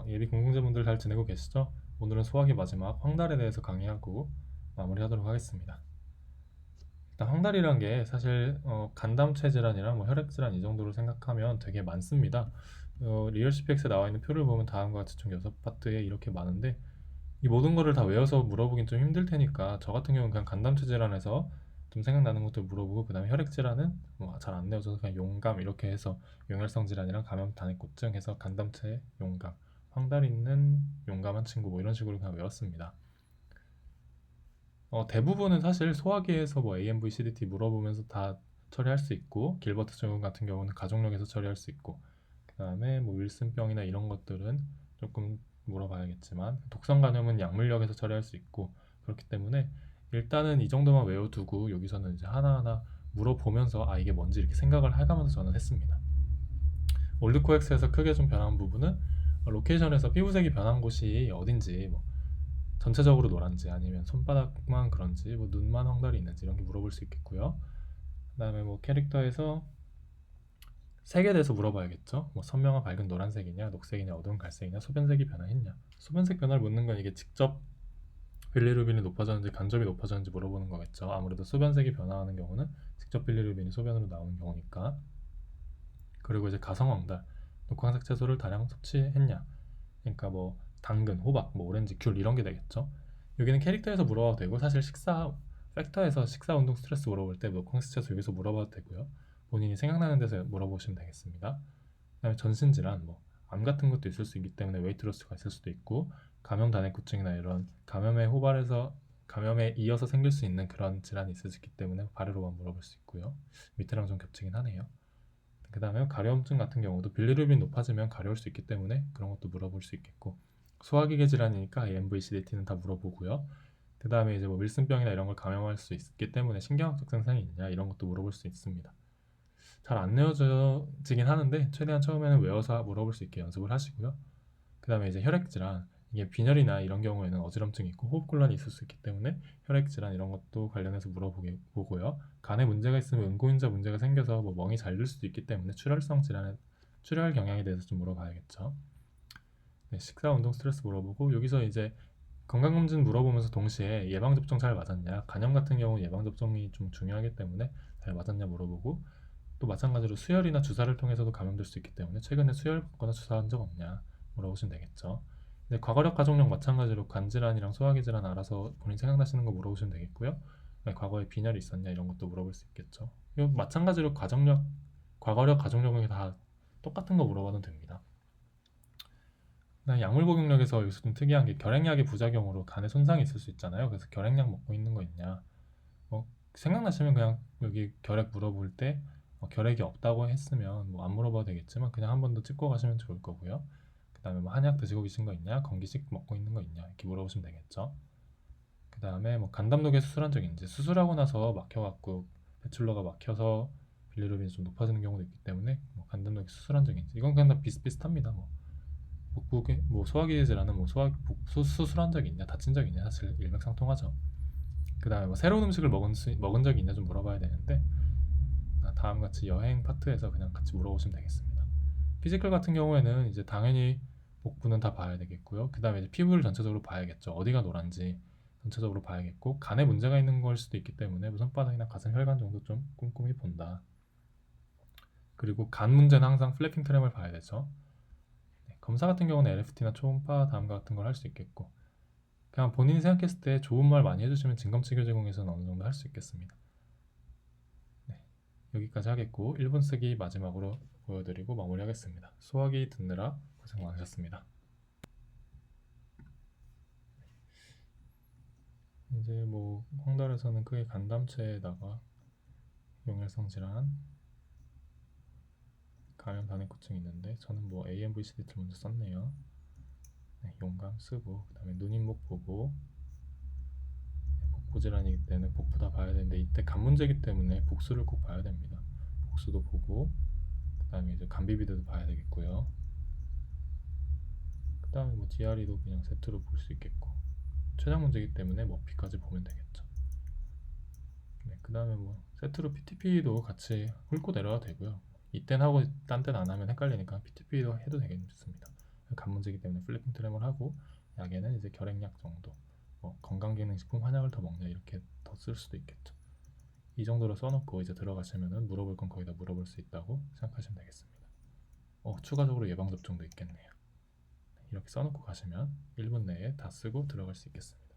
예비 공공재분들 잘 지내고 계시죠? 오늘은 소화기 마지막 황달에 대해서 강의하고 마무리하도록 하겠습니다. 일단 황달이란 게 사실 간담체 질환이랑 뭐 혈액 질환 이 정도로 생각하면 되게 많습니다. 리얼CPX에 나와 있는 표를 보면 다음과 같이 총 6파트에 이렇게 많은데 이 모든 거를 다 외워서 물어보긴 좀 힘들 테니까 저 같은 경우는 그냥 간담체 질환에서 좀 생각나는 것들 물어보고 그 다음에 혈액 질환은 뭐 잘 안 내워져서 그냥 용감 이렇게 해서 용혈성 질환이랑 감염 단액고증 해서 간담체 용감 황달 있는 용감한 친구 뭐 이런 식으로 그냥 외웠습니다. 대부분은 사실 소화기에서 뭐 AMV, CDT 물어보면서 다 처리할 수 있고 길버트 증후군 같은 경우는 가족력에서 처리할 수 있고 그 다음에 뭐 윌슨병이나 이런 것들은 조금 물어봐야겠지만 독성 간염은 약물력에서 처리할 수 있고 그렇기 때문에 일단은 이 정도만 외워두고 여기서는 이제 하나하나 물어보면서 이게 뭔지 이렇게 생각을 해가면서 저는 했습니다. 올드코엑스에서 크게 좀 변한 부분은 로케이션에서 피부색이 변한 곳이 어딘지 뭐 전체적으로 노란지 아니면 손바닥만 그런지 뭐 눈만 황달이 있는지 이런 게 물어볼 수 있겠고요. 그다음에 뭐 캐릭터에서 색에 대해서 물어봐야겠죠. 뭐 선명한 밝은 노란색이냐, 녹색이냐, 어두운 갈색이냐, 소변색이 변화했냐. 소변색 변화를 묻는 건 이게 직접 빌리루빈이 높아졌는지 간접이 높아졌는지 물어보는 거겠죠. 아무래도 소변색이 변화하는 경우는 직접 빌리루빈이 소변으로 나오는 경우니까. 그리고 이제 가성황달, 녹황색 채소를 다량 섭취했냐. 그러니까 뭐 당근, 호박, 뭐 오렌지, 귤 이런 게 되겠죠. 여기는 캐릭터에서 물어봐도 되고 사실 식사 팩터에서 식사, 운동, 스트레스 물어볼 때 녹황색 채소 여기서 물어봐도 되고요. 본인이 생각나는 데서 물어보시면 되겠습니다. 그다음에 전신질환, 뭐 암 같은 것도 있을 수 있기 때문에 웨이트로스가 있을 수도 있고 감염 단액구증이나 이런 감염에 이어서 생길 수 있는 그런 질환이 있을 수 있기 때문에 발효로만 물어볼 수 있고요. 밑에랑 좀 겹치긴 하네요. 그 다음에 가려움증 같은 경우도 빌리루빈 높아지면 가려울 수 있기 때문에 그런 것도 물어볼 수 있겠고 소화기계 질환이니까 AMV, CDT는 다 물어보고요. 그 다음에 이제 뭐 윌슨병이나 이런 걸 감염할 수 있기 때문에 신경학적 증상이 있냐 이런 것도 물어볼 수 있습니다. 잘 안 외워지긴 하는데 최대한 처음에는 외워서 물어볼 수 있게 연습을 하시고요. 그 다음에 이제 혈액 질환 이게 빈혈이나 이런 경우에는 어지럼증이 있고 호흡곤란이 있을 수 있기 때문에 혈액 질환 이런 것도 관련해서 물어보고요. 간에 문제가 있으면 응고인자 문제가 생겨서 뭐 멍이 잘 들 수도 있기 때문에 출혈성 질환의 출혈 경향에 대해서 좀 물어봐야겠죠. 네, 식사, 운동, 스트레스 물어보고 여기서 이제 건강검진 물어보면서 동시에 예방접종 잘 맞았냐 간염 같은 경우 예방접종이 좀 중요하기 때문에 잘 맞았냐 물어보고 또 마찬가지로 수혈이나 주사를 통해서도 감염될 수 있기 때문에 최근에 수혈 받거나 주사한 적 없냐 물어보시면 되겠죠. 근데 과거력 가족력 마찬가지로 간질환이랑 소화기 질환 알아서 본인 생각나시는 거 물어보시면 되겠고요. 네, 과거에 빈혈이 있었냐 이런 것도 물어볼 수 있겠죠. 이거 마찬가지로 과거력 가족력이 다 똑같은 거 물어봐도 됩니다. 약물 복용력에서 여기서 좀 특이한 게 결핵약의 부작용으로 간에 손상이 있을 수 있잖아요. 그래서 결핵약 먹고 있는 거 있냐? 생각나시면 그냥 여기 결핵 물어볼 때 결핵이 없다고 했으면 뭐 안 물어봐도 되겠지만 그냥 한 번 더 찍고 가시면 좋을 거고요. 그 다음에 뭐 한약 드시고 계신 거 있냐? 건기식 먹고 있는 거 있냐? 이렇게 물어보시면 되겠죠. 그 다음에 뭐 간담록에 수술한 적 있는지 수술하고 나서 막혀갖고 배출러가 막혀서 빌리루빈이 좀 높아지는 경우도 있기 때문에 뭐 간담록에 수술한 적 있는지 이건 그냥 다 비슷비슷합니다. 뭐 복부에 뭐 소화기 질환은 뭐 수술한 적 있냐? 다친 적 있냐? 사실 일맥상통하죠. 그 다음에 뭐 새로운 음식을 먹은 적이 있냐 좀 물어봐야 되는데 다음 같이 여행 파트에서 그냥 같이 물어보시면 되겠습니다. 피지컬 같은 경우에는 이제 당연히 복부는 다 봐야 되겠고요. 그 다음에 이제 피부를 전체적으로 봐야겠죠. 어디가 노란지 전체적으로 봐야겠고 간에 문제가 있는 걸 수도 있기 때문에 뭐 손바닥이나 가슴 혈관 정도 좀 꼼꼼히 본다. 그리고 간 문제는 항상 플래핑 트램을 봐야 되죠. 네, 검사 같은 경우는 LFT나 초음파 다음과 같은 걸 할 수 있겠고 그냥 본인이 생각했을 때 좋은 말 많이 해주시면 진검치료 제공에서는 어느 정도 할 수 있겠습니다. 네, 여기까지 하겠고 1분 쓰기 마지막으로 보여드리고 마무리하겠습니다. 소화기 듣느라 고생 많으셨습니다. 이제 뭐 황달에서는 크게 간담체에다가 용혈성 질환, 감염 단액구증이 있는데 저는 뭐 AMVCD를 먼저 썼네요. 네, 용감 쓰고 그 다음에 눈인목 보고 복부 질환이기 때문에 복부 다 봐야 되는데 이때 간 문제이기 때문에 복수를 꼭 봐야 됩니다. 복수도 보고 그 다음에 이제 간비비드도 봐야 되겠고요. 그 다음에 뭐 DRE도 그냥 세트로 볼 수 있겠고 최장 문제이기 때문에 머피까지 보면 되겠죠. 네, 그 다음에 뭐 세트로 PTP도 같이 훑고 내려와도 되고요. 이땐 하고 딴 때는 안 하면 헷갈리니까 PTP도 해도 되겠습니다. 간 문제이기 때문에 플래핑 트레몰 하고 약에는 이제 결핵약 정도, 건강기능식품 한약을 더 먹냐 이렇게 더 쓸 수도 있겠죠. 이 정도로 써놓고 이제 들어가시면은 물어볼 건 거의 다 물어볼 수 있다고 생각하시면 되겠습니다. 추가적으로 예방접종도 있겠네요. 이렇게 써놓고 가시면 1분 내에 다 쓰고 들어갈 수 있겠습니다.